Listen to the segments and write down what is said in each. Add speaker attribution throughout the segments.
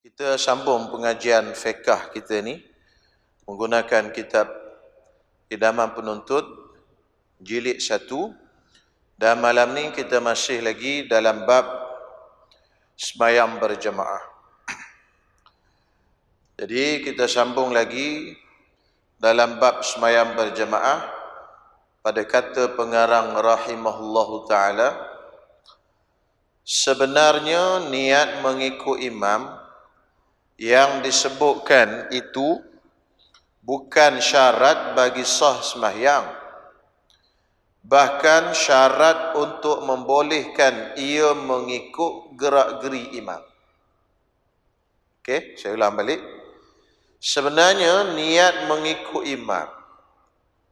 Speaker 1: Kita sambung pengajian fiqh kita ni menggunakan kitab Idaman Penuntut jilid 1, dan malam ni kita masih lagi dalam bab sembahyang berjemaah. Jadi kita sambung lagi dalam bab sembahyang berjemaah pada kata pengarang rahimahullahu taala, sebenarnya niat mengikut imam yang disebutkan itu bukan syarat bagi sah sembahyang, bahkan syarat untuk membolehkan ia mengikut gerak-geri imam. Okey, saya ulang balik. Sebenarnya niat mengikut imam,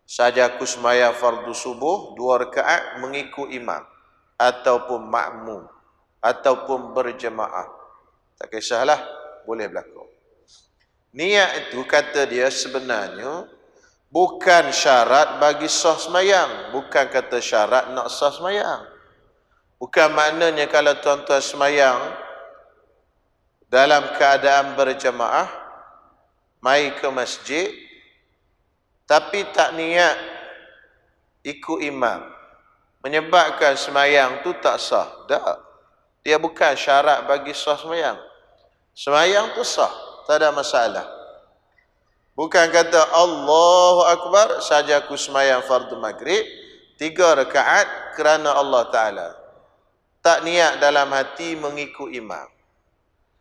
Speaker 1: saja aku sembahyang fardu subuh 2 rakaat mengikut imam ataupun makmum ataupun berjemaah, tak kisahlah, boleh berlaku. Niat itu kata dia sebenarnya bukan syarat bagi sah sembahyang, bukan kata syarat nak sah sembahyang. Bukan maknanya kalau tuan-tuan sembahyang dalam keadaan berjemaah, mai ke masjid tapi tak niat ikut imam, menyebabkan sembahyang tu tak sah. Tak. Dia bukan syarat bagi sah sembahyang. Sembahyang tu sah, tak ada masalah. Bukan kata Allahu Akbar saja aku sembahyang fardu maghrib 3 rakaat kerana Allah Ta'ala, tak niat dalam hati mengikut imam.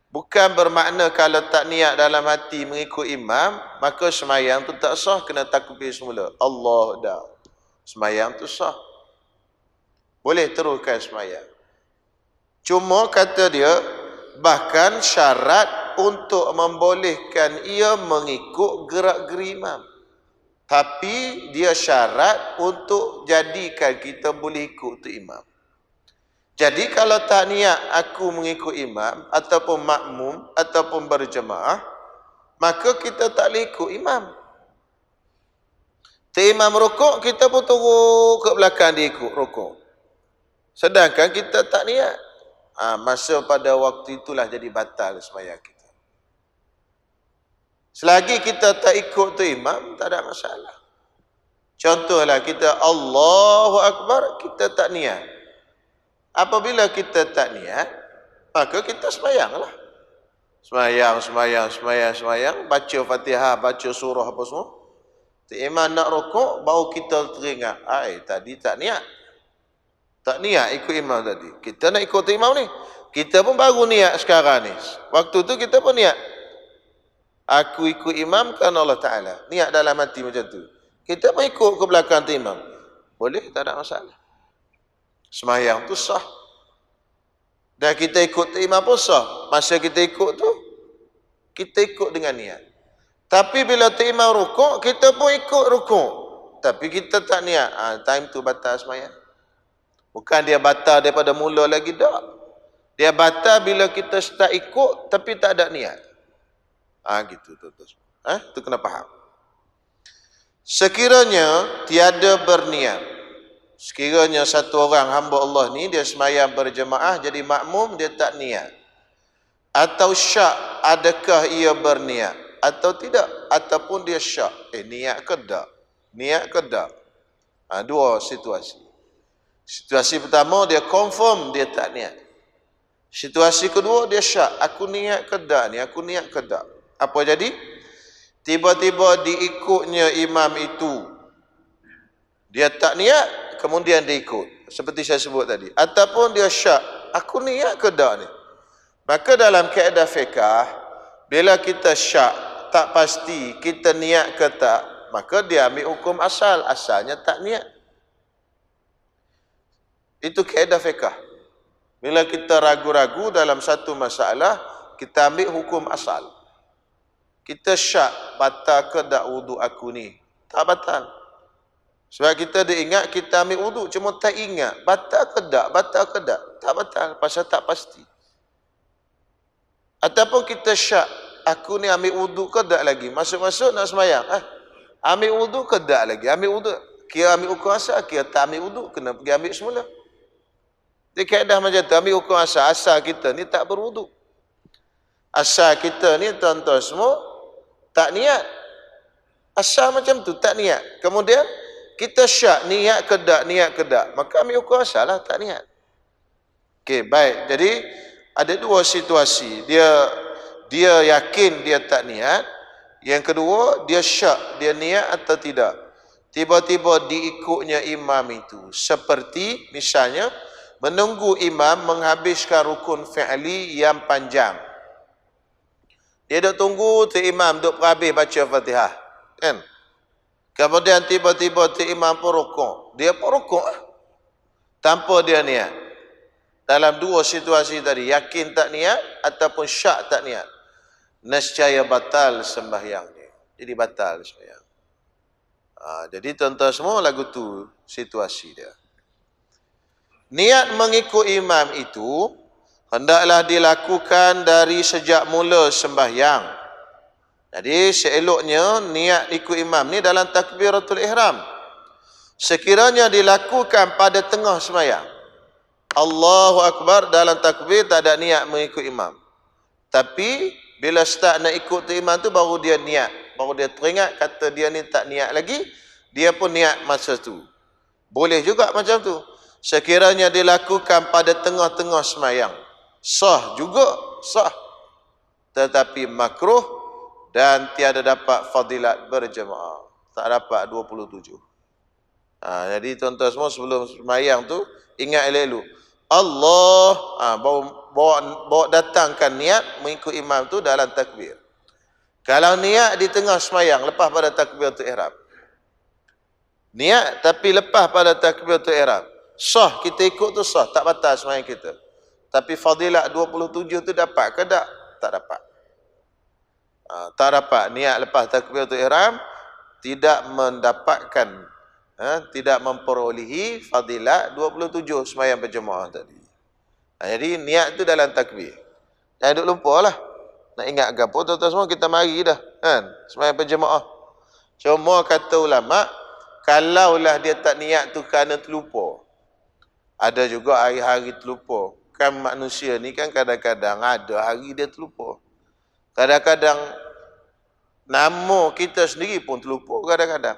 Speaker 1: Bukan bermakna kalau tak niat dalam hati mengikut imam maka sembahyang tu tak sah, kena takbir semula. Allah dah. Sembahyang tu sah, boleh teruskan sembahyang. Cuma kata dia bahkan syarat untuk membolehkan ia mengikut gerak-geri imam. Tapi dia syarat untuk jadikan kita boleh ikut tu imam. Jadi kalau tak niat aku mengikut imam ataupun makmum ataupun berjemaah, maka kita tak boleh ikut imam. Imam rukuk, kita pun turun ke belakang dia ikut rukuk. Sedangkan kita tak niat. Masa pada waktu itulah jadi batal sembahyang kita. Selagi kita tak ikut tu imam, tak ada masalah. Contohlah kita Allahu Akbar, kita tak niat. Apabila kita tak niat, maka kita sembahyanglah. Sembahyang, baca Fatihah, baca surah apa semua. Tu imam nak rukuk, baru kita teringat, tadi tak niat. Tak niat ikut imam tadi. Kita nak ikut imam ni. Kita pun baru niat sekarang ni. Waktu tu kita pun niat. Aku ikut imam kerana Allah Ta'ala. Niat dalam hati macam tu. Kita pun ikut ke belakang tu imam. Boleh, tak ada masalah. Sembahyang tu sah. Dan kita ikut tu imam pun sah. Masa kita ikut tu, kita ikut dengan niat. Tapi bila tu imam rukuk, kita pun ikut rukuk. Tapi kita tak niat. Time tu batal sembahyang. Bukan dia batal daripada mula lagi, tak. Dia batal bila kita start ikut tapi tak ada niat. Gitu tuan-tuan. Tu kena faham. Sekiranya tiada berniat, sekiranya satu orang hamba Allah ni dia sembahyang berjemaah jadi makmum, dia tak niat, atau syak adakah ia berniat atau tidak, ataupun dia syak, niat ke tak, niat ke tak. Dua situasi. Situasi pertama dia confirm dia tak niat. Situasi kedua dia syak, aku niat ke tak ni, aku niat ke tak. Apa jadi? Tiba-tiba diikutnya imam itu, dia tak niat, kemudian dia ikut, seperti saya sebut tadi. Ataupun dia syak, aku niat ke tak ni. Maka dalam kaedah fiqh, bila kita syak, tak pasti kita niat ke tak, maka dia ambil hukum asal, asalnya tak niat. Itu kaedah fiqh. Bila kita ragu-ragu dalam satu masalah, kita ambil hukum asal. Kita syak, batal ke tak wudu aku ni? Tak batal. Sebab kita dia ingat kita ambil wudu, cuma tak ingat. Batal ke tak? Batal ke tak? Tak batal, pasal tak pasti. Ataupun kita syak, aku ni ambil wudu ke tak lagi? Masuk-masuk nak sembahyang. Ambil wudu ke tak lagi? Ambil wudu. Kira ambil hukum asal, kira tak ambil wudu, kena pergi ambil semula. Dia kaedah macam tu, ambil hukum asal. Asal kita ni tak berwuduk. Asal kita ni tuan-tuan semua tak niat. Asal macam tu, tak niat. Kemudian kita syak niat ke tak, maka ambil hukum asal lah, tak niat. Okey, baik. Jadi ada dua situasi. Dia yakin dia tak niat. Yang kedua, dia syak, dia niat atau tidak. Tiba-tiba diikutnya imam itu. Seperti misalnya menunggu imam menghabiskan rukun fi'li yang panjang. Dia duk tunggu tu imam duk habis baca Fatihah, kan? Kemudian tiba-tiba tu imam pun rukuk. Dia pun rukuk tanpa dia niat. Dalam dua situasi tadi, yakin tak niat ataupun syak tak niat, nescaya batal sembahyangnya. Jadi batal sembahyang. Jadi tuan-tuan semua, lagu tu situasi dia. Niat mengikut imam itu hendaklah dilakukan dari sejak mula sembahyang. Jadi seeloknya niat ikut imam ni dalam takbiratul ihram. Sekiranya dilakukan pada tengah sembahyang, Allahu Akbar, dalam takbir tak ada niat mengikut imam. Tapi bila start nak ikut tu imam tu, baru dia niat. Baru dia teringat kata dia ni tak niat lagi, dia pun niat masa tu. Boleh juga macam tu. Sekiranya dilakukan pada tengah-tengah sembahyang, sah juga, sah. Tetapi makruh dan tiada dapat fadilat berjemaah. Tak dapat 27. Jadi tuan-tuan semua, sebelum sembahyang tu ingat elok-elok Allah, bawa datangkan niat mengikut imam tu dalam takbir. Kalau niat di tengah sembahyang lepas pada takbiratul ihram, niat tapi lepas pada takbiratul ihram, sah, kita ikut tu sah, tak batal sembahyang kita. Tapi fadilat 27 tu dapat ke tak? Tak dapat. Tak dapat. Niat lepas takbiratul ihram tidak mendapatkan, tidak memperolehi fadilat 27 sembahyang berjemaah tadi. Jadi niat tu dalam takbir. Jangan duk lupa lah. Nak ingat ke apa, tuan-tuan semua, kita mari dah, kan, sembahyang berjemaah. Cuma kata ulama, kalaulah dia tak niat tu kerana terlupa. Ada juga hari-hari terlupa. Kan manusia ni kan kadang-kadang ada hari dia terlupa. Kadang-kadang nama kita sendiri pun terlupa kadang-kadang.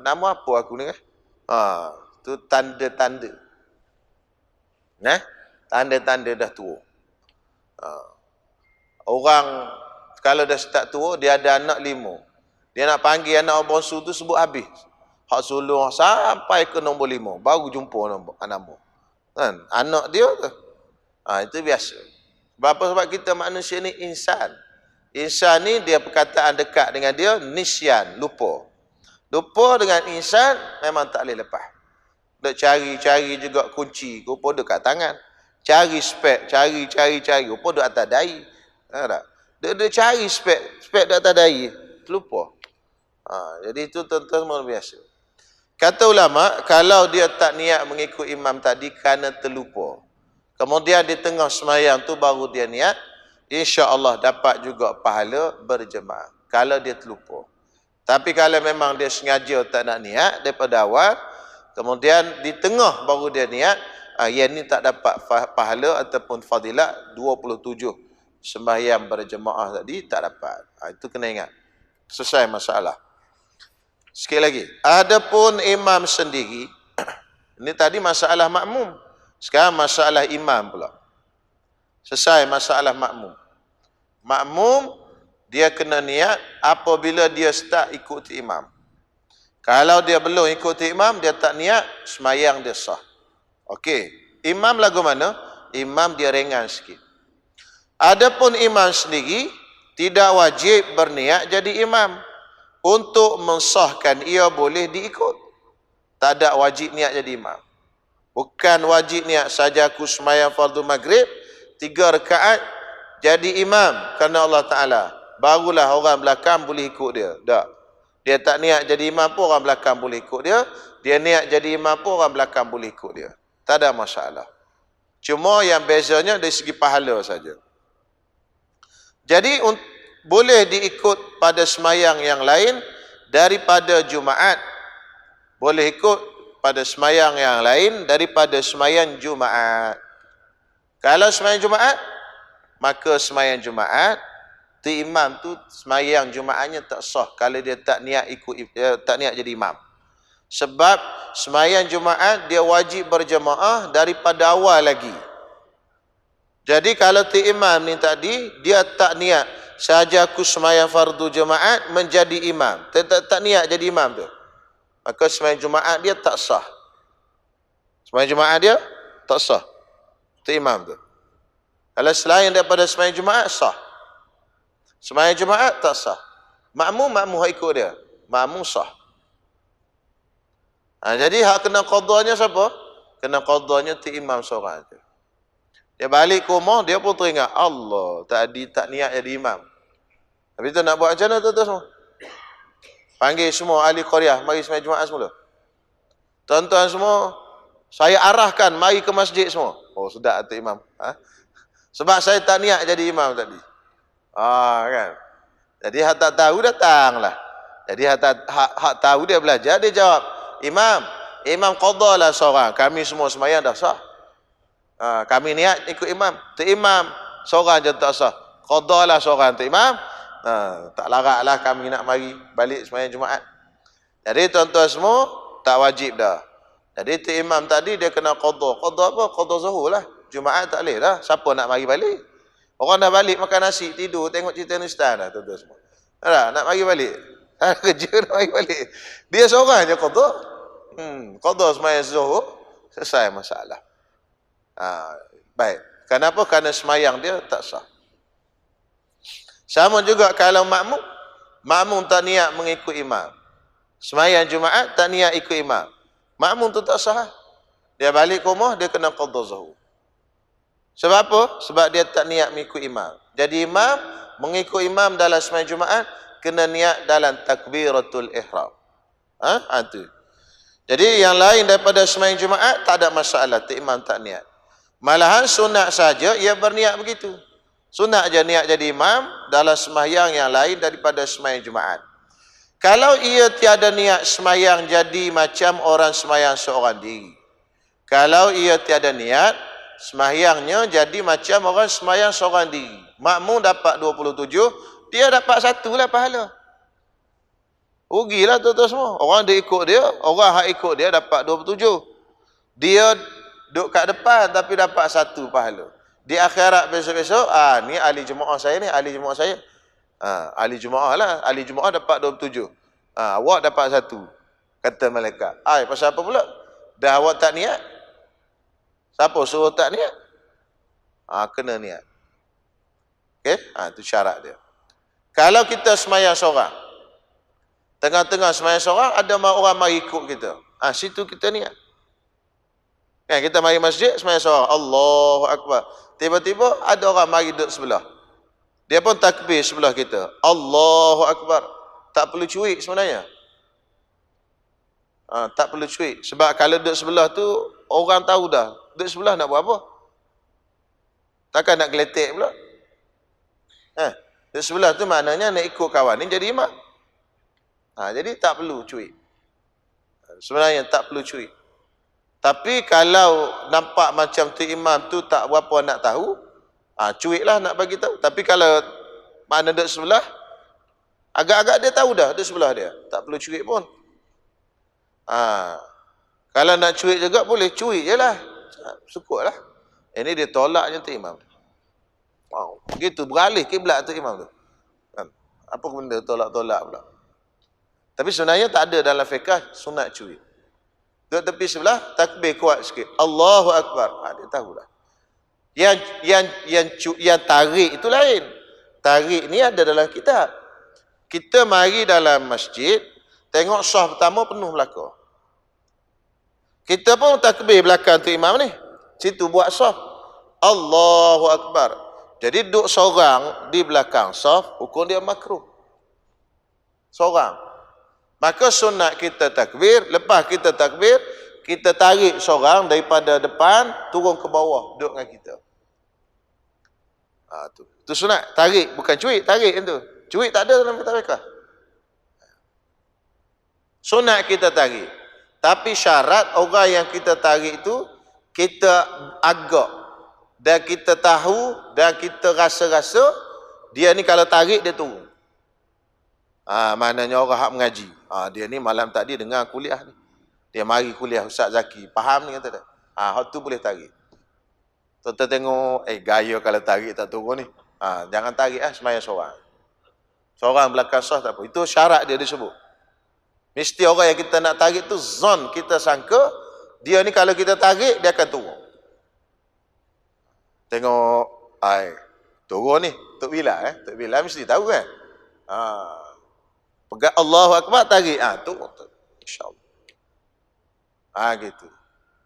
Speaker 1: Nama apa aku ni kan? Tu tanda-tanda. Tanda-tanda dah tua. Orang kalau dah start tua, dia ada anak 5. Dia nak panggil anak bongsu tu sebut habis. Hak sulung sampai ke nombor 5 baru jumpa nama. Kan? Anak dia tu. Itu biasa. Sebab apa? Sebab kita manusia ni insan. Insan ni dia perkataan dekat dengan dia nisyan, lupa. Lupa dengan insan memang tak boleh lepas. Duk cari juga kunci, rupa dekat tangan. Cari spek, cari, rupa duk atas dahi. Dia cari spek di atas dahi, terlupa. Jadi itu tuan-tuan biasa. Kata ulama, kalau dia tak niat mengikut imam tadi kerana terlupa, kemudian di tengah sembahyang tu baru dia niat, insya-Allah dapat juga pahala berjemaah kalau dia terlupa. Tapi kalau memang dia sengaja tak nak niat daripada awal, kemudian di tengah baru dia niat, yang ni tak dapat pahala ataupun fadilat 27 sembahyang berjemaah tadi, tak dapat. Itu kena ingat. Selesai masalah. Sikit lagi. Adapun imam sendiri, ini tadi masalah makmum. Sekarang masalah imam pula. Selesai masalah makmum. Makmum, dia kena niat apabila dia start ikuti imam. Kalau dia belum ikuti imam, dia tak niat, sembahyang dia sah. Okey. Imam lagu mana? Imam dia ringan sikit. Adapun imam sendiri tidak wajib berniat jadi imam. Untuk mensahkan ia boleh diikut. Tak ada wajib niat jadi imam. Bukan wajib niat saja aku sembahyang fardu maghrib 3 rakaat jadi imam kerana Allah Taala, barulah orang belakang boleh ikut dia. Tak. Dia tak niat jadi imam pun orang belakang boleh ikut dia. Dia niat jadi imam pun orang belakang boleh ikut dia. Tak ada masalah. Cuma yang bezanya dari segi pahala saja. Jadi boleh diikut pada sembahyang yang lain daripada Jumaat. Boleh ikut pada sembahyang yang lain daripada sembahyang Jumaat. Kalau sembahyang Jumaat, maka sembahyang Jumaat tu imam tu sembahyang Jumaatnya tak sah kalau dia tak niat tak niat jadi imam. Sebab sembahyang Jumaat dia wajib berjemaah daripada awal lagi. Jadi kalau tu imam ni tadi dia tak niat sahaja aku sembahyang fardu Jumaat menjadi imam, tak niat jadi imam tu, maka sembahyang Jumaat dia tak sah. Sembahyang Jumaat dia tak sah. Tu imam tu. Kalau selain daripada sembahyang Jumaat sah. Sembahyang Jumaat tak sah. Makmum ikut dia. Makmum sah. Jadi hak kena qadanya siapa? Kena qadanya tu imam seorang tu. Dia balik ke rumah, dia pun teringat, Allah, tadi tak niat jadi imam. Habis tu nak buat macam mana tuan-tuan semua? Panggil semua ahli qaryah, mari sembahyang Jumaat semula. Tuan-tuan semua, saya arahkan mari ke masjid semua. Oh, sudah tu imam. Sebab saya tak niat jadi imam tadi. Kan. Jadi hak tak tahu datanglah. Jadi hak tahu dia belajar, dia jawab, Imam qadalah seorang. Kami semua sembahyang dah sah. Kami niat ikut imam. Tu imam seorang je tak sah. Qadalah seorang tu imam. Tak laratlah kami nak mari balik sembahyang Jumaat. Jadi tuan-tuan semua tak wajib dah. Jadi tu imam tadi dia kena qada. Qada apa? Qada zuhur lah. Jumaat tak boleh dah. Siapa nak mari balik? Orang dah balik makan nasi, tidur, tengok cerita Nustan dah tuan-tuan semua. Nak mari balik. Kerja nak mari balik. Dia seorang je qada. Qada sembahyang zuhur, selesai masalah. Baik. Kenapa? Kerana sembahyang dia tak sah. Sama juga kalau makmum tak niat mengikut imam. Sembahyang Jumaat tak niat ikut imam. Makmum tu tak sah. Dia balik ke rumah, dia kena qada zuhur. Sebab apa? Sebab dia tak niat mengikut imam. Jadi imam mengikut imam dalam sembahyang Jumaat kena niat dalam takbiratul ihram. Tu. Jadi yang lain daripada sembahyang Jumaat tak ada masalah, tu imam tak niat. Malahan sunat saja ia berniat begitu. Sunat je niat jadi imam dalam sembahyang yang lain daripada sembahyang Jumaat. Kalau ia tiada niat sembahyang jadi macam orang sembahyang seorang diri. Kalau ia tiada niat sembahyangnya jadi macam orang sembahyang seorang diri. Makmum dapat 27, dia dapat 1 lah pahala. Rugilah tuan-tuan semua. Orang dia ikut dia, orang hak ikut dia dapat 27. Dia duduk kat depan tapi dapat 1 pahala. Di akhirat besok-besok, ni ahli jemaah saya ni, ahli jemaah saya. Ahli jemaah lah, ahli jemaah dapat 27. Awak dapat 1. Kata malaikat. Pasal apa pula? Dah awak tak niat? Siapa suruh tak niat? Kena niat. Okey? Itu syarat dia. Kalau kita sembahyang seorang, tengah-tengah sembahyang seorang, ada orang mari ikut kita. Situ kita niat. Kan kita mari masjid, sembahyang seorang, Allahu Akbar. Tiba-tiba ada orang mari duduk sebelah. Dia pun takbir sebelah kita. Allahu Akbar. Tak perlu cuik sebenarnya. Tak perlu cuik. Sebab kalau duduk sebelah tu, orang tahu dah. Duduk sebelah nak buat apa? Takkan nak geletek pula? Duduk sebelah tu maknanya nak ikut kawan ni jadi imam. Jadi tak perlu cuik. Sebenarnya tak perlu cuik. Tapi kalau nampak macam tu imam tu tak berapa nak tahu, cuik lah nak bagi tahu. Tapi kalau mana duduk sebelah, agak-agak dia tahu dah duduk sebelah dia. Tak perlu cuik pun. Kalau nak cuik juga boleh, cuik je lah. Cukup lah. Ini dia tolaknya tu imam. Begitu beralih kiblat tu imam tu. Apa benda tolak-tolak pula. Tapi sebenarnya tak ada dalam fiqh sunat cuik. Duduk tepi sebelah, takbir kuat sikit. Allahu Akbar. Dia tahulah. Yang tarik itu lain. Tarik ni ada dalam kitab. Kita mari dalam masjid, tengok sah pertama penuh belakang. Kita pun takbir belakang tu imam ni. Situ buat sah. Allahu Akbar. Jadi duduk seorang di belakang saf, hukum dia makruh. Seorang. Maka sunat kita takbir, lepas kita takbir, kita tarik seorang daripada depan turun ke bawah duduk dengan kita. Tu sunat, tarik bukan cuik, tarik tu. Cuik tak ada dalam kitab fiqh. Sunat kita tarik. Tapi syarat orang yang kita tarik tu kita agak dan kita tahu dan kita rasa-rasa dia ni kalau tarik dia turun. Maknanya orang hak mengaji. Dia ni malam tadi dengar kuliah ni. Dia mari kuliah Ustaz Zaki. Faham ni kata dia. Hak tu boleh tarik. Tuan-tuan tengok, gaya kalau tarik tak turun ni. Jangan tarik sembahyang seorang. Seorang belakang sah tak apa. Itu syarat dia disebut. Mesti orang yang kita nak tarik tu zon kita sangka dia ni kalau kita tarik dia akan turun. Tengok turun ni Tok Bila Tok Bila mesti tahu kan. Pegang Allahu Akbar tarik turun insya-Allah. Gitu.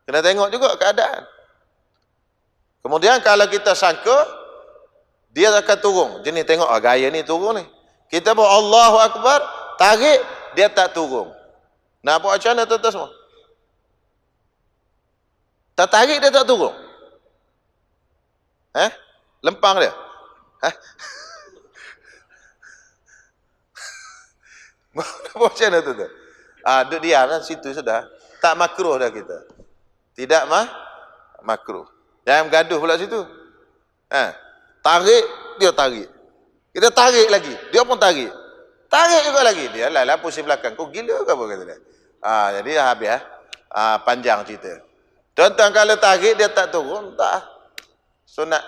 Speaker 1: Kena tengok juga keadaan. Kemudian kalau kita sangka dia akan turun, jenis tengok gaya ni turun ni. Kita buat Allahu Akbar, tarik dia tak turun. Nak buat macam mana tuan-tuan semua? Tak tarik dia tak turun. Lempang dia. Nak buat macam mana tuan-tuan? Duduk diam lah situ sudah. Tak makruh dah kita. Tidak makruh. Jangan gaduh pula situ. Tarik, dia tarik. Kita tarik lagi, dia pun tarik. Tarik juga lagi. Dia lah pusing belakang. Kau gila ke apa kata dia? Jadi habis panjang cerita. Tuan-tuan kalau tarik dia tak turun, tak. Sunat.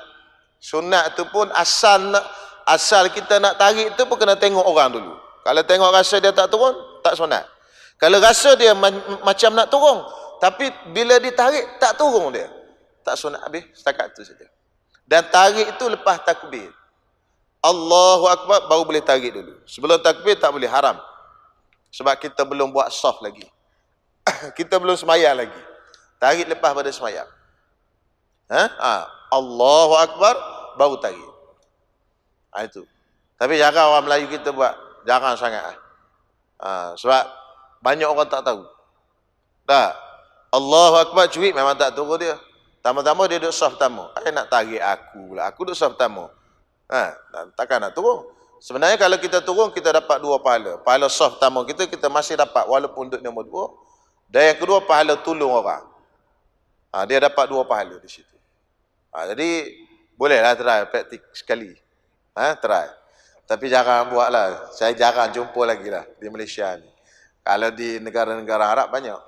Speaker 1: Sunat tu pun asal kita nak tarik tu pun kena tengok orang dulu. Kalau tengok rasa dia tak turun, tak sunat. Kalau rasa dia macam nak turun, tapi bila ditarik tak turun dia, tak sunat. Habis setakat tu saja. Dan tarik itu lepas takbir. Allahu Akbar baru boleh tarik dulu. Sebelum takbir tak boleh, haram. Sebab kita belum buat saf lagi. Kita belum semayang lagi. Tarik lepas pada semayang. Allahu Akbar baru tarik. Itu. Tapi jarang orang Melayu kita buat. Jarang sangat. Sebab banyak orang tak tahu. Allahu Akbar cuit memang tak turun dia. Tama-tama dia duduk saf pertama. Nak tarik aku pula. Aku duduk saf pertama. Takkan nak turun. Sebenarnya kalau kita turun, kita dapat dua pahala. Pahala saf pertama kita masih dapat walaupun duduk nombor 2. Dan yang kedua, pahala tolong orang. Dia dapat dua pahala di situ. Jadi, bolehlah try praktik sekali. Try. Tapi jarang buat lah. Saya jarang jumpa lagi lah di Malaysia ni. Kalau di negara-negara Arab banyak.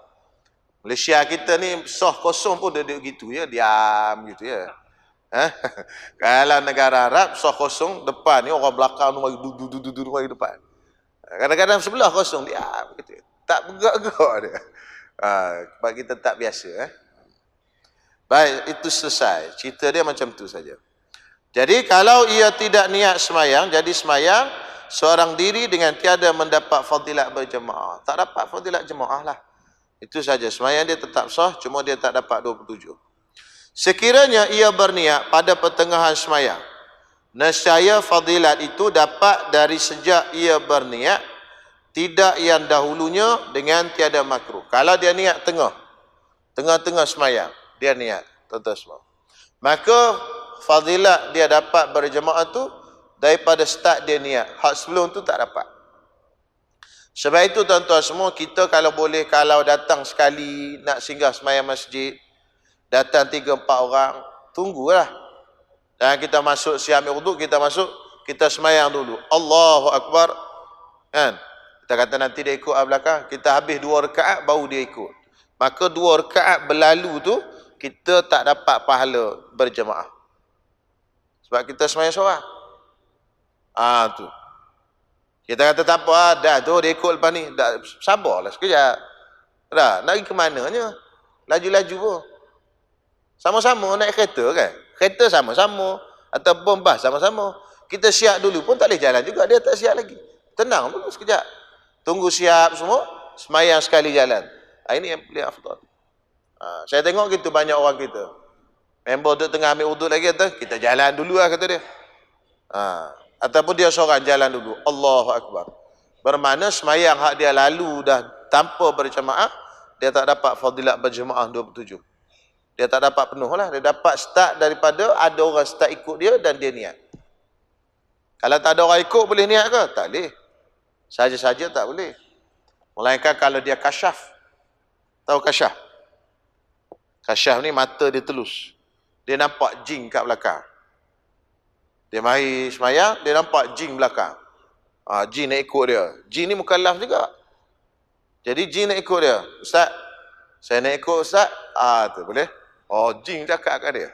Speaker 1: Malaysia kita ni sah kosong pun duduk gitu ya. Diam gitu ya. Kalau negara Arab sah kosong depan ni orang belakang tu mari duduk mari depan. Kadang-kadang sebelah kosong diam gitu. Tak bergerak-gerak dia. Sebab kita tak biasa. Baik, itu selesai. Cerita dia macam tu saja. Jadi kalau ia tidak niat semayang, jadi semayang seorang diri dengan tiada mendapat fadilat berjemaah. Tak dapat fadilat jemaah lah. Itu saja. Semayang dia tetap sah, cuma dia tak dapat 27. Sekiranya ia berniat pada pertengahan semayang, nescaya fadilat itu dapat dari sejak ia berniat, tidak yang dahulunya dengan tiada makruh. Kalau dia niat tengah-tengah semayang, dia niat, tuan-tuan semua, maka fadilat dia dapat berjemaah tu daripada start dia niat. Hak sebelum tu tak dapat. Sebab itu tuan-tuan semua, kita kalau boleh, kalau datang sekali nak singgah semayang masjid, datang 3-4 orang, tunggulah. Dan kita masuk siap ambil wuduk, kita masuk, kita semayang dulu. Allahu Akbar. Kan? Kita kata nanti dia ikut belakang, kita habis 2 rakaat baru dia ikut. Maka 2 rakaat berlalu tu, kita tak dapat pahala berjemaah. Sebab kita semayang seorang. Tu. Kita kata tak apa, dah tu dia ikut lepas ni. Dah, sabarlah sekejap. Dah, nak pergi ke mananya? Laju-laju pun. Sama-sama naik kereta kan? Kereta sama-sama. Ataupun bas sama-sama. Kita siap dulu pun tak boleh jalan juga. Dia tak siap lagi. Tenang dulu sekejap. Tunggu siap semua. Semayang sekali jalan. Ini yang paling afdal. Saya tengok gitu banyak orang kita. Member duduk tengah ambil wuduk lagi, kata, kita jalan dulu lah, kata dia. Ataupun dia seorang jalan dulu. Allahu Akbar. Bermakna semayang hak dia lalu dah tanpa berjemaah, dia tak dapat fadilat berjemaah 27. Dia tak dapat penuh lah. Dia dapat start daripada ada orang start ikut dia dan dia niat. Kalau tak ada orang ikut, boleh niat ke? Tak boleh. Saja-saja tak boleh. Melainkan kalau dia kasyaf. Tahu kasyaf? Kasyaf ni mata dia telus. dia nampak jin kat belakang. Dia mari semayang, dia nampak jin belakang. Jin nak ikut dia. Jin ni mukallaf juga. Jadi jin nak ikut dia. Ustaz, saya nak ikut Ustaz. Tu boleh. Jin cakap kat dia.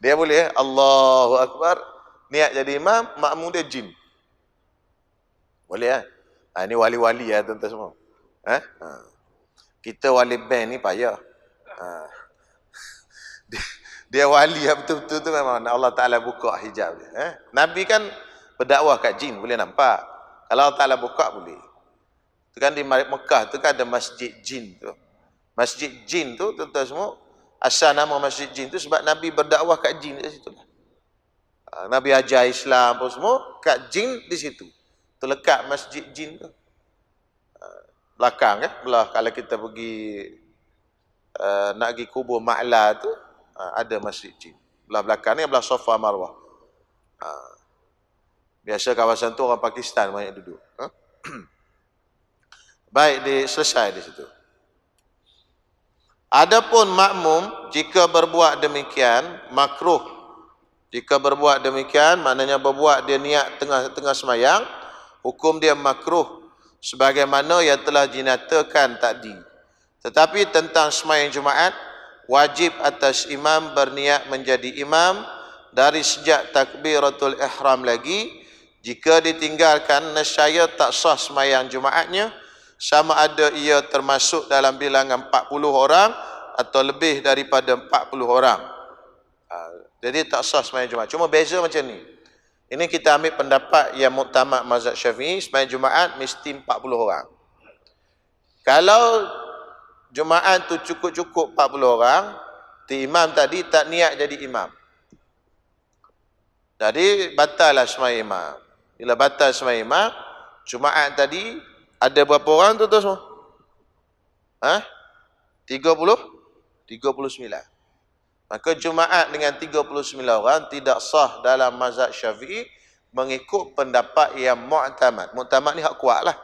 Speaker 1: Dia boleh. Allahu Akbar. Niat jadi imam, makmum dia jin. Boleh kan? Ini wali-wali lah tuan-tuan semua. Kita wali band ni payah. Dia wali yang betul-betul tu memang Allah Ta'ala buka hijab dia. Nabi kan berdakwah kat jin, boleh nampak. Kalau Allah Ta'ala buka, boleh. Tu kan di Mekah tu kan ada masjid jin tu. Masjid jin tu, tuan-tuan semua, asal nama masjid jin tu sebab Nabi berdakwah kat jin di situ. Nabi ajar Islam apa semua, kat jin di situ. Tu lekat masjid jin tu. Belakang belah kalau kita pergi nak pergi kubur Ma'la tu, ada masjid jin. Belah belakang ni belah Safa Marwah. Biasa kawasan tu orang Pakistan banyak duduk. Baik, selesai di situ. Adapun makmum jika berbuat demikian makruh. Jika berbuat demikian maknanya berbuat dia niat tengah semayang, hukum dia makruh sebagaimana yang telah dinyatakan tadi. Tetapi tentang semayang Jumaat, wajib atas imam berniat menjadi imam dari sejak takbiratul ihram lagi. Jika ditinggalkan, nescaya tak sah semayang Jumaatnya, sama ada ia termasuk dalam bilangan 40 orang atau lebih daripada 40 orang. Jadi tak sah semayang Jumaat. Cuma beza macam ni. Ini kita ambil pendapat yang muktamad mazhab Syafi'i, semayang Jumaat mesti 40 orang. Kalau Jumaat tu cukup-cukup 40 orang, imam tadi tak niat jadi imam. Jadi batallah semayang imam. Bila batal semayang imam, Jumaat tadi ada berapa orang tu semua? 39. Maka Jumaat dengan 39 orang tidak sah dalam mazhab Syafi'i mengikut pendapat yang mu'tamad. Mu'tamad ni hak kuat lah.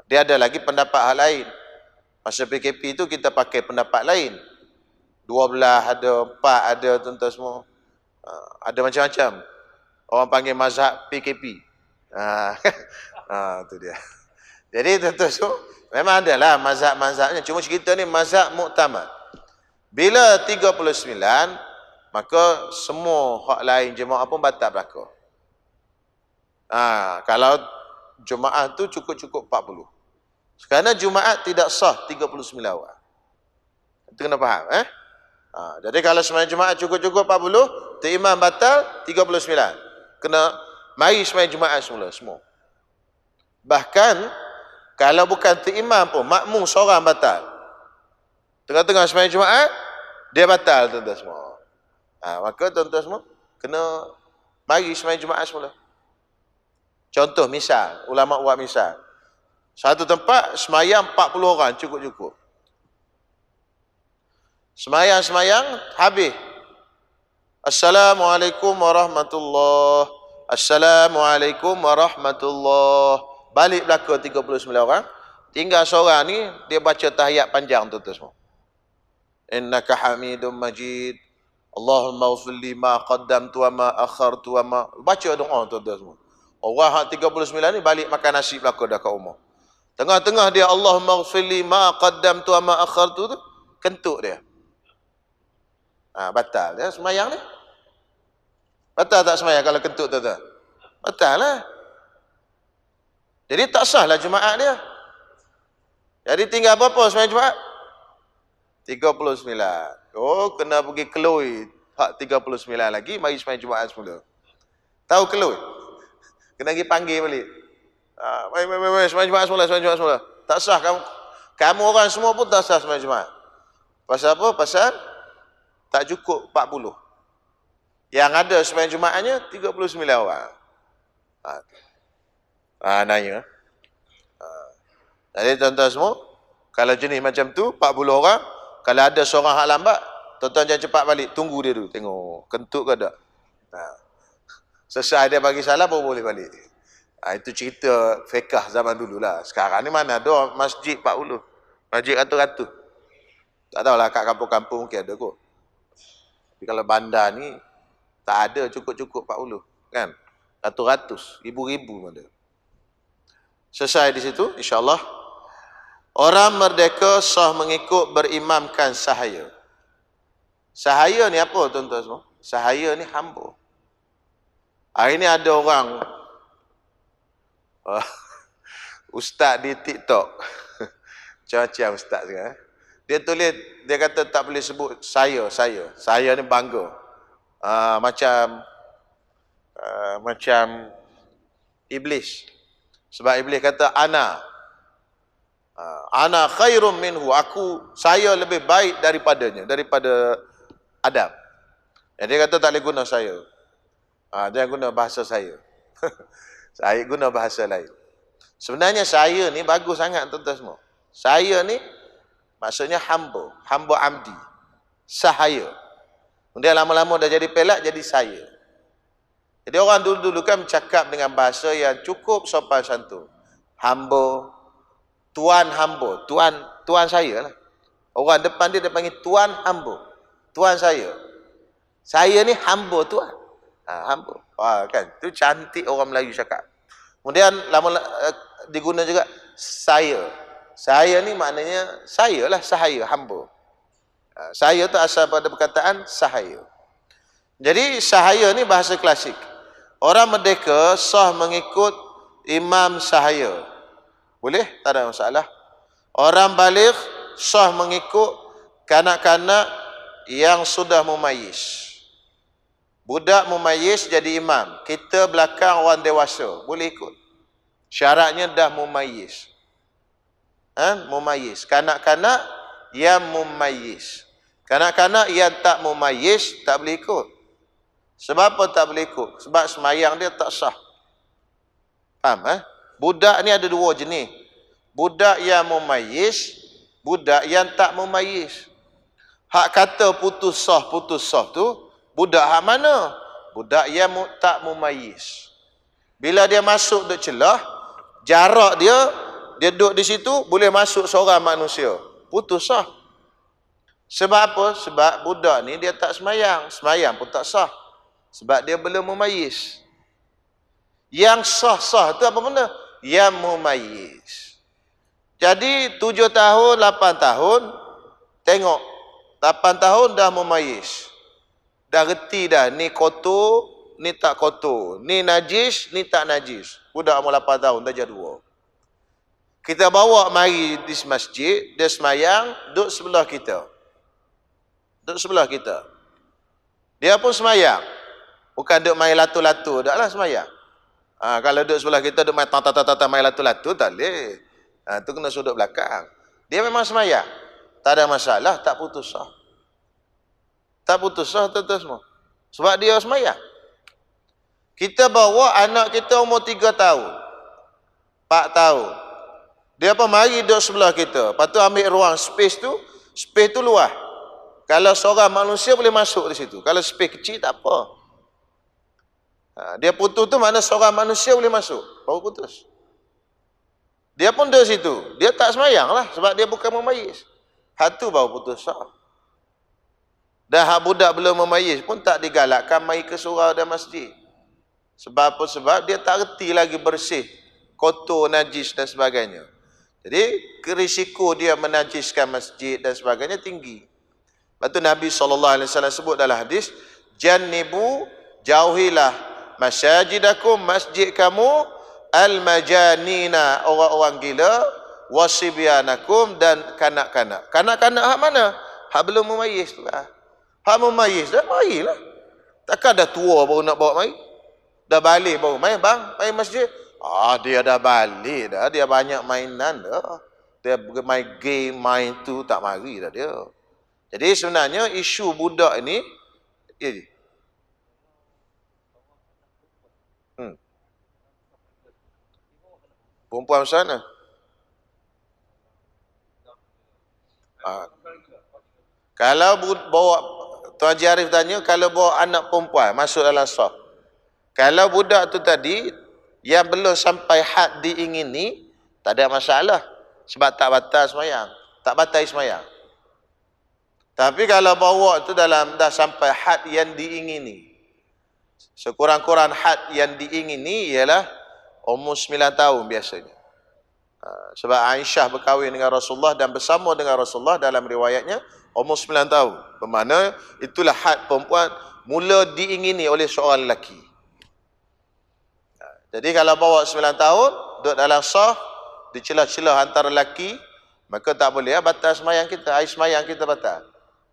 Speaker 1: Dia ada lagi pendapat hal lain. Masa PKP tu kita pakai pendapat lain. 12 ada, 4 ada, tuan-tuan semua. Ada macam-macam. Orang panggil mazhab PKP. Tu dia. Jadi tuan-tuan semua, memang adalah mazhab-mazhabnya. Cuma cerita ni mazhab mu'tamad. Bila 39, maka semua hak lain jemaah pun batal berlaku. Kalau Jumaat tu cukup-cukup 40. Kerana Jumaat tidak sah 39 orang. Itu kena faham. Jadi kalau semayang Jumaat cukup-cukup 40, imam batal 39. Kena mari semayang Jumaat semua. Bahkan kalau bukan imam pun, makmum seorang batal. Tengah-tengah semayang Jumaat, dia batal tuan-tuan semua. Maka tuan-tuan semua kena mari semayang Jumaat semula. Contoh misal, ulama buat misal. Satu tempat semayang 40 orang cukup-cukup. Semayang habis. Assalamualaikum warahmatullahi. Assalamualaikum warahmatullahi. Balik belakang 39 orang. Tinggal seorang ni dia baca tahiyat panjang tuan-tuan semua. Innaka Hamidum Majid. Allahumma ghfirli ma qaddamtu wa ma akhartu wa ma. Baca doa tuan-tuan semua. Orang 39 ni balik makan nasi belakang dah kat rumah. Tengah-tengah dia Allahumma ghfirli ma qaddamtu wa ma akhartu tu kentut dia. Batal dia semayang ni. Batal tak semayang kalau kentut tuan-tuan? Batal lah. Jadi tak sah lah Jumaat dia. Jadi tinggal berapa semayang Jumaat? 39. Kena pergi keloi hak 39 lagi, mari semayang Jumaat semula. Tahu keloi? Kena pergi panggil balik. Mari semayang Jumaat semula. Tak sah kamu orang semua pun tak sah semayang Jumaat. Pasal apa? Pasal tak cukup 40. Yang ada semayang Jumaatnya 39 orang. Nanya. Jadi tuan-tuan semua, kalau jenis macam tu 40 orang, kalau ada seorang hak lambat, tuan-tuan jangan cepat balik, tunggu dia dulu, tengok kentut ke tak. Selesai dia bagi salam baru boleh balik. Itu cerita fiqh zaman dulu lah. Sekarang ni mana ada masjid 40, masjid ratus-ratus. Tak tahulah kat kampung-kampung mungkin ada kot. Tapi kalau bandar ni tak ada cukup-cukup 40, kan? Ratus-ratus, ribu-ribu ada. Selesai di situ, insya-Allah. Orang merdeka sah mengikut berimamkan sahaya. Sahaya ni apa tuan-tuan semua? Sahaya ni hamba. Hari ni ada orang ustaz di TikTok. Macam-macam ustaz sekarang. Dia tulis, dia kata tak boleh sebut saya. Saya ni bangga. Macam iblis. Sebab iblis kata ana khairum minhu. Saya lebih baik daripadanya, daripada Adam. Jadi dia kata tak boleh guna saya. Dia guna bahasa saya. Saya guna bahasa lain. Sebenarnya saya ni bagus sangat tuan-tuan semua. Saya ni maksudnya hamba amdi. Sahaya. Kemudian lama-lama dah jadi pelak, jadi saya. Jadi orang dulu-dulu kan bercakap dengan bahasa yang cukup sopan santun. Hamba, tuan hamba, tuan saya lah. Orang depan dia panggil tuan hamba. Tuan saya. Saya ni hamba tuan. Hamba. Kan? Itu cantik orang Melayu cakap. Kemudian lama diguna juga saya. Saya ni maknanya saya lah, sahaya, hamba. Saya tu asal pada perkataan sahaya. Jadi sahaya ni bahasa klasik. Orang merdeka sah mengikut imam sahaya. Boleh? Tak ada masalah. Orang baligh sah mengikut kanak-kanak yang sudah mumayyiz. Budak mumayyiz jadi imam. Kita belakang orang dewasa. Boleh ikut. Syaratnya dah mumayyiz. Mumayyiz. Kanak-kanak yang mumayyiz. Kanak-kanak yang tak mumayyiz tak boleh ikut. Sebab apa tak boleh ikut? Sebab semayang dia tak sah. Faham? Budak ni ada dua jenis. Budak yang mumayyiz, budak yang tak mumayyiz. Hak kata putus sah tu, budak hak mana? Budak yang tak mumayyiz. Bila dia masuk duk celah, jarak dia duduk di situ, boleh masuk seorang manusia. Putus sah. Sebab apa? Sebab budak ni dia tak semayang. Semayang pun tak sah. Sebab dia belum mumayyiz. Yang sah-sah tu apa benda? Yang mumayyiz. Jadi 7 tahun, 8 tahun, tengok. 8 tahun dah mumayyiz. Dah reti dah, ni kotor, ni tak kotor. Ni najis, ni tak najis. Budak umur 8 tahun, dah jadi 2. Kita bawa mari di masjid, dia semayang, duduk sebelah kita. Duduk sebelah kita. Dia pun semayang. Bukan duduk main latu-latu, taklah semayang. Kalau duduk sebelah kita, duduk main tata-tata main latu-latu, tak boleh. Tu kena sudut belakang. Dia memang semayang. Tak ada masalah, tak putus sah. Tak putus sah tuan-tuan semua. Sebab dia semayang. Kita bawa anak kita umur 3 tahun. 4 tahun. Dia apa mari duduk sebelah kita. Lepas tu ambil ruang space tu luas. Kalau seorang manusia boleh masuk di situ. Kalau space kecil tak apa. Dia putus tu mana seorang manusia boleh masuk. Baru putus. Dia pun duduk situ. Dia tak semayang lah. Sebab dia bukan mumayyiz. Hak tu baru putus sah. Dan hak budak belum mumayyiz pun tak digalakkan mari ke surau dan masjid. Sebab apa? Sebab dia tak reti lagi bersih. Kotor, najis dan sebagainya. Jadi, risiko dia menajiskan masjid dan sebagainya tinggi. Lepas tu Nabi SAW sebut dalam hadis, Jannibu, jauhilah masyajidakum, masjid kamu, al-majanina, orang-orang gila, wasibyanakum, dan kanak-kanak. Kanak-kanak hak mana? Hak belum mumayyiz tu lah. Hak mumayyiz dah, marilah. Takkan dah tua baru nak bawa mari? Dah balik baru main, bang, main masjid. Dia dah balik dah. Dia banyak mainan dah. Dia main game, main tu, tak mari dah dia. Jadi sebenarnya isu budak ini, perempuan sana. Kalau bawa, Tuan Haji Arif tanya, kalau bawa anak perempuan masuk dalam saf. Kalau budak tu tadi, yang belum sampai had diingini, tak ada masalah. Sebab tak batal semayang. Tak batal semayang. Tapi kalau bawa tu dah sampai had yang diingini. Sekurang-kurang had yang diingini ialah umur 9 tahun biasanya. Sebab Aisyah berkahwin dengan Rasulullah dan bersama dengan Rasulullah dalam riwayatnya umur 9 tahun. Bermakna itulah had perempuan mula diingini oleh seorang lelaki. Jadi kalau bawa 9 tahun, duduk dalam sah, di celah-celah antara lelaki, maka tak boleh batal semayang kita. Air semayang kita batal.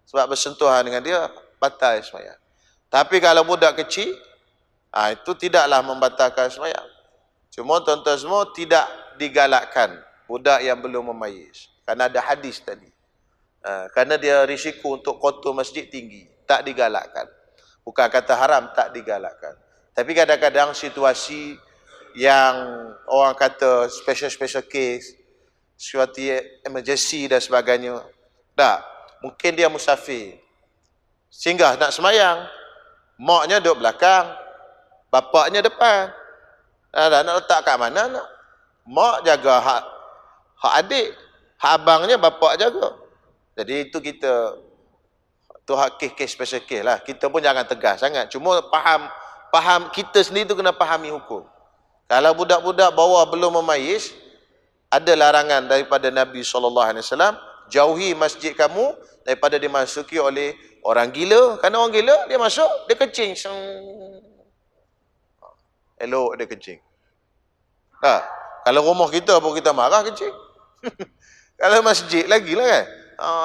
Speaker 1: Sebab bersentuhan dengan dia, batal air semayang. Tapi kalau budak kecil, itu tidaklah membatalkan semayang. Cuma tuan-tuan semua tidak digalakkan budak yang belum memayis. Kerana ada hadis tadi. Kerana dia risiko untuk kotor masjid tinggi. Tak digalakkan. Bukan kata haram, tak digalakkan. Tapi kadang-kadang situasi yang orang kata special case, sesuatu emergency dan sebagainya. Tak. Mungkin dia musafir. Singgah nak semayang. Maknya duduk belakang. Bapaknya depan. Nak letak kat mana nak? Mak jaga hak adik. Hak abangnya bapak jaga. Jadi itu kita, tu hak kes special case lah. Kita pun jangan tegas sangat. Cuma faham kita sendiri tu kena fahami hukum. Kalau budak-budak bawah belum memayis, ada larangan daripada Nabi SAW, jauhi masjid kamu daripada dimasuki oleh orang gila. Kerana orang gila, dia masuk, dia kencing. Elok dia kencing. Kalau rumah kita pun kita marah kencing. Kalau masjid lagi lah kan.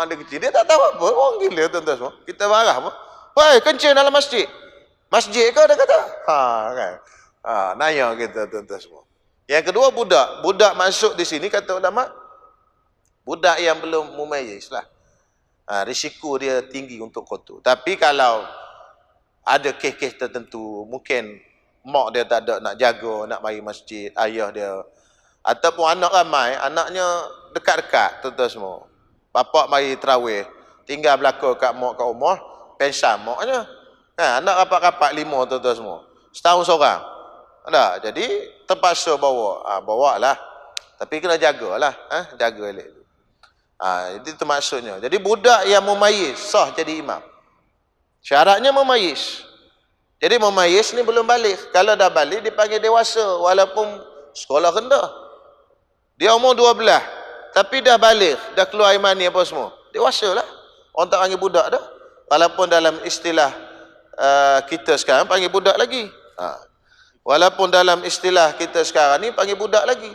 Speaker 1: Dia kencing, dia tak tahu apa. Orang gila tuan-tuan semua. Kita marah apa? Woi, kencing dalam masjid. Masjid ke dia kata? Kan. Nanya kita tuan-tuan semua. Yang kedua budak. Budak masuk di sini kata ulama, budak yang belum mumayyiz lah. Risiko dia tinggi untuk kotor. Tapi kalau ada kes-kes tertentu, mungkin mak dia tak ada nak jaga, nak mari masjid, ayah dia, ataupun anak ramai, anaknya dekat-dekat tuan-tuan semua. Bapak mari tarawih, tinggal belakang kat mak kat rumah, pensan maknya. Anak rapat-rapat 5 tuan-tuan semua. Setahun seorang. Ada. Jadi terpaksa bawa lah. Tapi kena jagalah, jaga elok. Jadi itu maksudnya. Jadi budak yang memayis sah jadi imam. Syaratnya memayis. Jadi memayis ni belum balik. Kalau dah balik dipanggil dewasa walaupun sekolah rendah. Dia umur 12 tapi dah balik, dah keluar air mani apa semua. Dewasa lah. Orang tak panggil budak dah. Walaupun dalam istilah kita sekarang panggil budak lagi. Walaupun dalam istilah kita sekarang ni panggil budak lagi.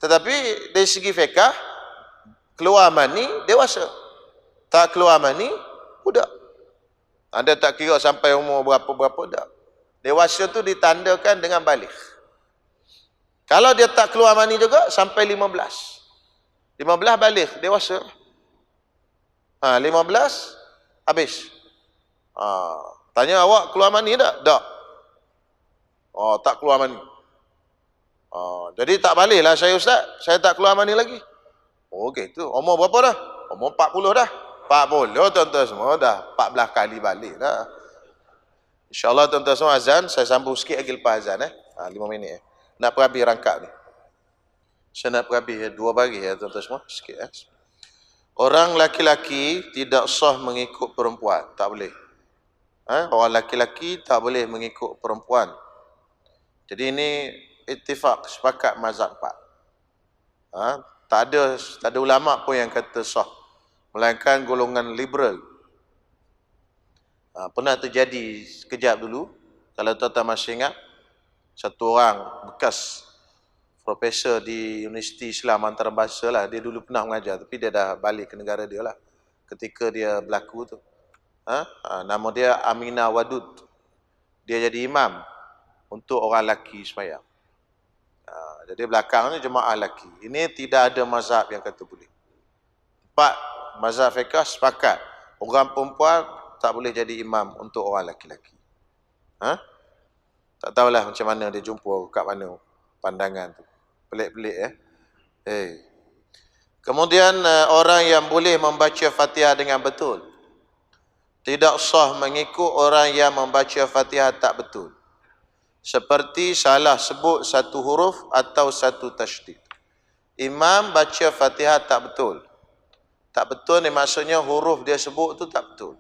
Speaker 1: Tetapi dari segi fiqah, keluar mani dewasa. Tak keluar mani budak. Anda tak kira sampai umur berapa-berapa dah. Dewasa tu ditandakan dengan balik. Kalau dia tak keluar mani juga sampai 15. 15 balik, dewasa. 15 habis. Tanya awak keluar mani tak? Tak. Tak keluar mani. Jadi tak baliklah saya ustaz. Saya tak keluar mani lagi. Okey tu. Umur berapa dah? Umur 40 dah. 40 tuan-tuan semua dah 14 kali balik dah. InsyaAllah tuan-tuan semua azan. Saya sambung sikit lagi lepas azan 5 minit Nak perhabis rangkap ni. Saya nak perhabis 2 baris tuan-tuan semua. Sikit Orang laki-laki tidak sah mengikut perempuan. Tak boleh. Orang laki-laki tak boleh mengikut perempuan. Jadi ini ittifaq, sepakat mazhab 4. Tak ada ulama pun yang kata sah. Melainkan golongan liberal. Pernah terjadi sekejap dulu, kalau tuan-tuan masih ingat, satu orang bekas profesor di Universiti Islam Antarabangsa lah, dia dulu pernah mengajar, tapi dia dah balik ke negara dia lah, ketika dia berlaku tu. Nama dia Aminah Wadud. Dia jadi imam untuk orang lelaki sembahyang. Jadi belakangnya jemaah lelaki. Ini tidak ada mazhab yang kata boleh. 4 mazhab fiqh sepakat. Orang perempuan tak boleh jadi imam untuk orang lelaki. Tak tahulah macam mana dia jumpa kat mana pandangan tu. Pelik-pelik Kemudian orang yang boleh membaca Fatihah dengan betul. Tidak sah mengikut orang yang membaca Fatihah tak betul. Seperti salah sebut satu huruf atau satu tasydid. Imam baca Fatihah tak betul. Tak betul ni maksudnya huruf dia sebut tu tak betul.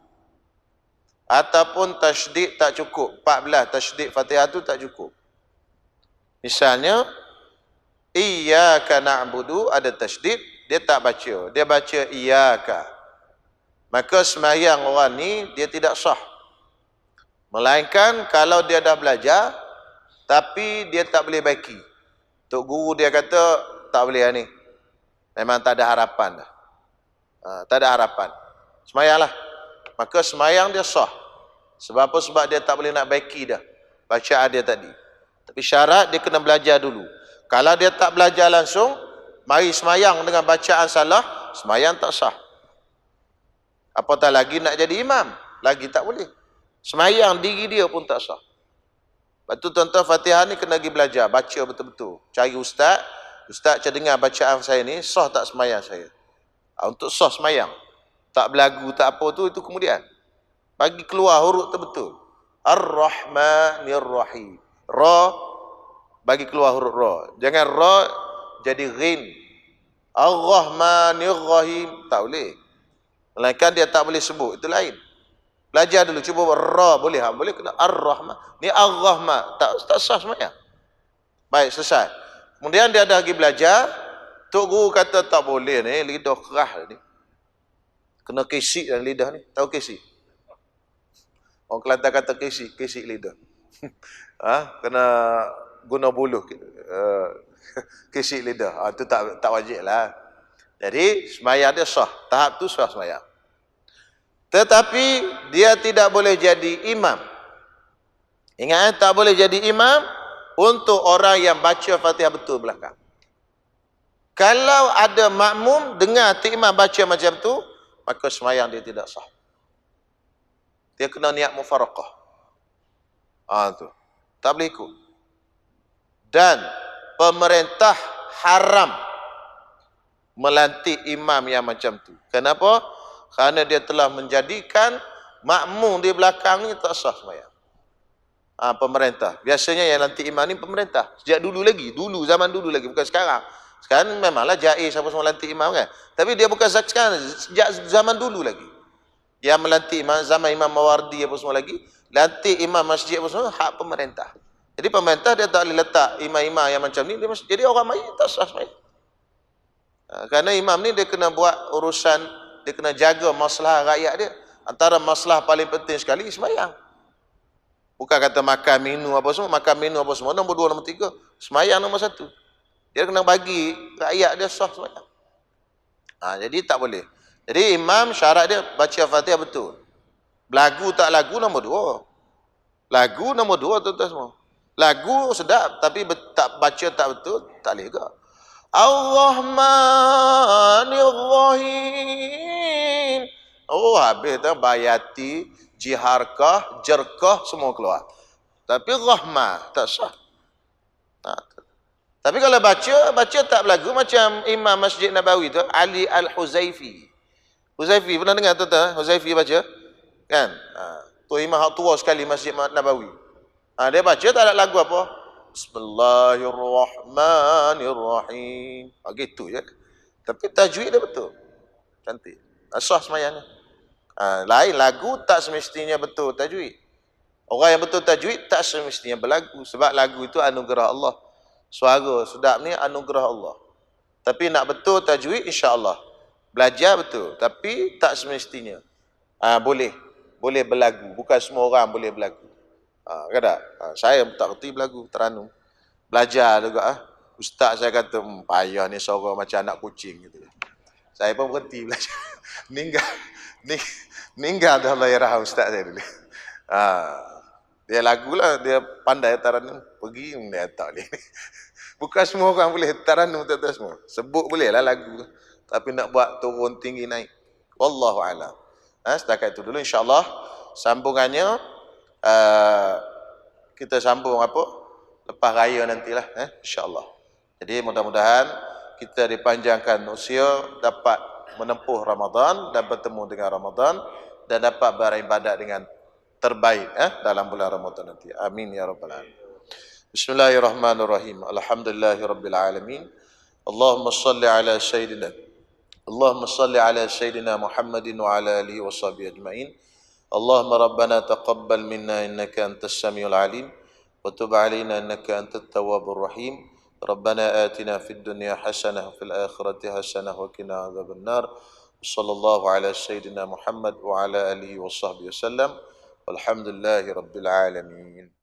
Speaker 1: Ataupun tasydid tak cukup. 14 tasydid Fatihah tu tak cukup. Misalnya, iyyaka na'budu ada tasydid, dia tak baca. Dia baca iyyaka. Maka sembahyang orang ni dia tidak sah. Melainkan kalau dia dah belajar, tapi dia tak boleh baiki. Tok guru dia kata, tak boleh ni. Memang tak ada harapan dah. Tak ada harapan. Sembayanglah. Maka sembayang dia sah. Sebab apa? Sebab dia tak boleh nak baiki dah bacaan dia tadi. Tapi syarat dia kena belajar dulu. Kalau dia tak belajar langsung, mari sembayang dengan bacaan salah, sembayang tak sah. Apatah lagi nak jadi imam, lagi tak boleh. Sembayang diri dia pun tak sah. Lepas tu tuan-tuan Fatihah ni kena pergi belajar, baca betul-betul. Cari ustaz, ustaz saya dengar bacaan saya ni, sah tak sembayang saya? Untuk sah sembayang. Tak belagu, tak apa tu, itu kemudian. Bagi keluar huruf terbetul. Ar-Rahmanir-Rahim. Ra, bagi keluar huruf Ra. Jangan Ra jadi Ghin. Ar-Rahmanir-Rahim. Tak boleh. Melainkan dia tak boleh sebut, itu lain. Belajar dulu, cuba Ra boleh, boleh kena Ar-Rahman. Ni Ar-Rahman, tak sah sembahyang. Baik, selesai. Kemudian dia dah pergi belajar, tok guru kata tak boleh ni, lidah kerah ni. Kena kesik dalam lidah ni. Tahu kesik? Orang Kelantan kata kesik, kesik lidah. Kena guna buluh. Kesik lidah. Itu tak wajib lah. Jadi, sembahyang dia sah. Tahap tu sah sembahyang. Tetapi, dia tidak boleh jadi imam. Ingat, tak boleh jadi imam untuk orang yang baca Fatihah betul belakang. Kalau ada makmum dengar imam baca macam tu, maka sembahyang dia tidak sah. Dia kena niat mufaraqah. Tu. Tak boleh ikut. Dan pemerintah haram melantik imam yang macam tu. Kenapa? Kerana dia telah menjadikan makmum di belakang ni tak sah sembahyang. Pemerintah. Biasanya yang lantik imam ni pemerintah. Sejak dulu lagi. Dulu, zaman dulu lagi. Bukan sekarang. Sekarang memanglah jais siapa semua lantik imam kan. Tapi dia bukan sekarang, sejak zaman dulu lagi. Yang melantik imam, zaman Imam Mawardi apa semua lagi, lantik imam masjid apa semua, hak pemerintah. Jadi pemerintah dia tak boleh letak imam-imam yang macam ni, jadi orang main tak sah sembahyang. Kerana imam ni dia kena buat urusan, dia kena jaga masalah rakyat dia. Antara masalah paling penting sekali sembahyang. Bukan kata makan, minum apa semua, nombor 2, nombor 3, sembahyang nombor 1. Dia kena bagi rakyat dia sah sembahyang. Jadi tak boleh. Jadi imam syarat dia baca Fatihah betul. Lagu tak lagu nombor 2. Lagu nombor 2 tuan-tuan semua. Lagu sedap tapi tak baca tak betul, tak boleh juga. Ar-Rahmanir-Rahim. Habis tu bayati, jiharkah, jerkah semua keluar. Tapi rahmah tak sah. Tapi kalau baca tak berlagu macam Imam Masjid Nabawi tu, Ali Al-Huzaifi. Huzaifi, pernah dengar tuan-tuan? Huzaifi baca? Kan? Tu imam hak tua sekali Masjid Nabawi. Dia baca tak ada lagu apa? Bismillahirrahmanirrahim. Gitu je. Tapi tajwid dia betul. Cantik. Sah sembahyang ni. Lain lagu tak semestinya betul tajwid. Orang yang betul tajwid tak semestinya berlagu. Sebab lagu itu anugerah Allah. Suara sedap ni anugerah Allah. Tapi nak betul tajwid insya-Allah. Belajar betul, tapi tak semestinya. Boleh berlagu. Bukan semua orang boleh berlagu. Kadang saya tak reti berlagu, teranum. Belajar juga. Ustaz saya kata, payah ni suara macam anak kucing gitu. Saya pun berhenti belajar. Meninggal dah Allah yarham ustaz saya dulu. Dia lagu lah, dia pandai taranum. Pergi, dia tak boleh. Bukan semua orang boleh taranum tuan-tuan semua. Sebut boleh lah lagu. Tapi nak buat turun tinggi naik. Wallahu a'lam. Setakat itu dulu insya-Allah. Sambungannya kita sambung apa? Lepas raya nantilah, insya-Allah. Jadi mudah-mudahan kita dipanjangkan usia, dapat menempuh Ramadan dan bertemu dengan Ramadan dan dapat beribadat dengan terbaik dalam bulan Ramadan nanti. Amin ya rabbal alamin. Bismillahirrahmanirrahim. Alhamdulillahirabbil alamin. Allahumma shalli ala sayyidina اللهم صل على سيدنا محمد وعلى آله وصحبه أجمعين. اللهم ربنا تقبل منا إنك أنت السميع العليم وتب علينا إنك أنت التواب الرحيم. ربنا آتنا في الدنيا حسنة وفي الآخرة حسنة وقنا عذاب النار. صلى الله على سيدنا محمد وعلى آله وصحبه وسلم والحمد لله رب العالمين.